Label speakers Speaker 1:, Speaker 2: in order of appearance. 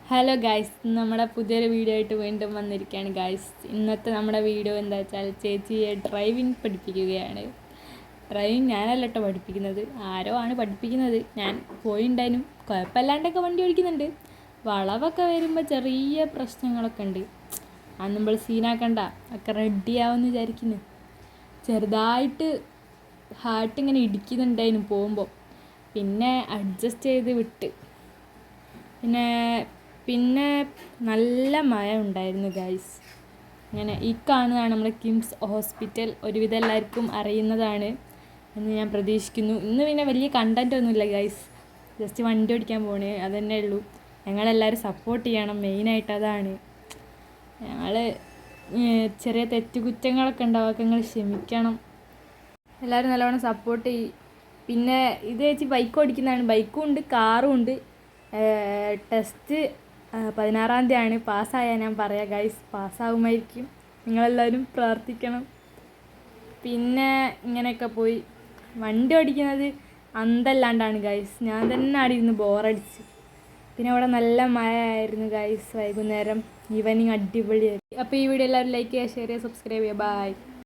Speaker 1: Hello guys, നമ്മുടെ പുതിയൊരു video ആയിട്ട് വീണ്ടും വന്നിരിക്കുകയാണ് ഗൈസ്. ഇന്നത്തെ നമ്മുടെ വീഡിയോ എന്താ വെച്ചാൽ ചേച്ചിയെ ഡ്രൈവിംഗ് പഠിപ്പിക്കുകയാണ്. ഡ്രൈവിംഗ് ഞാനല്ല കേട്ടോ പഠിപ്പിക്കുന്നത്, ആരോ ആണ് പഠിപ്പിക്കുന്നത്. ഞാൻ പോയിണ്ടാനും കുഴപ്പമില്ലാണ്ടൊക്കെ വണ്ടി ഓടിക്കുന്നുണ്ട്. വളവൊക്കെ വരുമ്പോൾ ചെറിയ പ്രശ്നങ്ങളൊക്കെ ഉണ്ട്. അത് നമ്മൾ സീനാക്കണ്ട, ഒക്കെ റെഡിയാവുമെന്ന് വിചാരിക്കുന്നു. ചെറുതായിട്ട് ഹാർട്ട് ഇങ്ങനെ ഇടിക്കുന്നുണ്ടായിരുന്നു പോകുമ്പോൾ, പിന്നെ അഡ്ജസ്റ്റ് ചെയ്ത് വിട്ട്. പിന്നെ നല്ല മഴ ഉണ്ടായിരുന്നു ഗൈസ്. അങ്ങനെ ഈ കാണുന്നതാണ് നമ്മുടെ കിംസ് ഹോസ്പിറ്റൽ. ഒരുവിധം എല്ലാവർക്കും അറിയുന്നതാണ് എന്ന് ഞാൻ പ്രതീക്ഷിക്കുന്നു. ഇന്ന് പിന്നെ വലിയ കണ്ടൻ്റ് ഒന്നുമില്ല ഗൈസ്, ജസ്റ്റ് വണ്ടി ഓടിക്കാൻ പോണേ, അതുതന്നെ ഉള്ളൂ. ഞങ്ങളെല്ലാവരും സപ്പോർട്ട് ചെയ്യണം, മെയിനായിട്ട് അതാണ്. ഞങ്ങൾ ചെറിയ തെറ്റുകുറ്റങ്ങളൊക്കെ ഉണ്ടാവും, അതൊക്കെ നിങ്ങൾ ക്ഷമിക്കണം. എല്ലാവരും നല്ലവണ്ണം സപ്പോർട്ട് ചെയ്യും. പിന്നെ ഇത് ചേച്ചി ബൈക്ക് ഓടിക്കുന്നതാണ്, ബൈക്കും ഉണ്ട് കാറും ഉണ്ട്. ടെസ്റ്റ് 16-ാം തീയതിയാണ്. പാസ്സായാൽ ഞാൻ പറയാം ഗൈസ്, പാസ്സാകുമായിരിക്കും. നിങ്ങളെല്ലാവരും പ്രാർത്ഥിക്കണം. പിന്നെ ഇങ്ങനെയൊക്കെ പോയി വണ്ടി ഓടിക്കുന്നത് അന്തല്ലാണ്ടാണ് ഗൈസ്. ഞാൻ തന്നെ അവിടെ ഇരുന്ന് ബോറടിച്ച്. പിന്നെ അവിടെ നല്ല മഴ ആയിരുന്നു ഗൈസ്. വൈകുന്നേരം ഈവനിങ് അടിപൊളിയായി. അപ്പോൾ ഈ വീഡിയോ എല്ലാവരും ലൈക്ക് ചെയ്യുക, ഷെയർ ചെയ്യുക, സബ്സ്ക്രൈബ് ചെയ്യുക. ബൈ.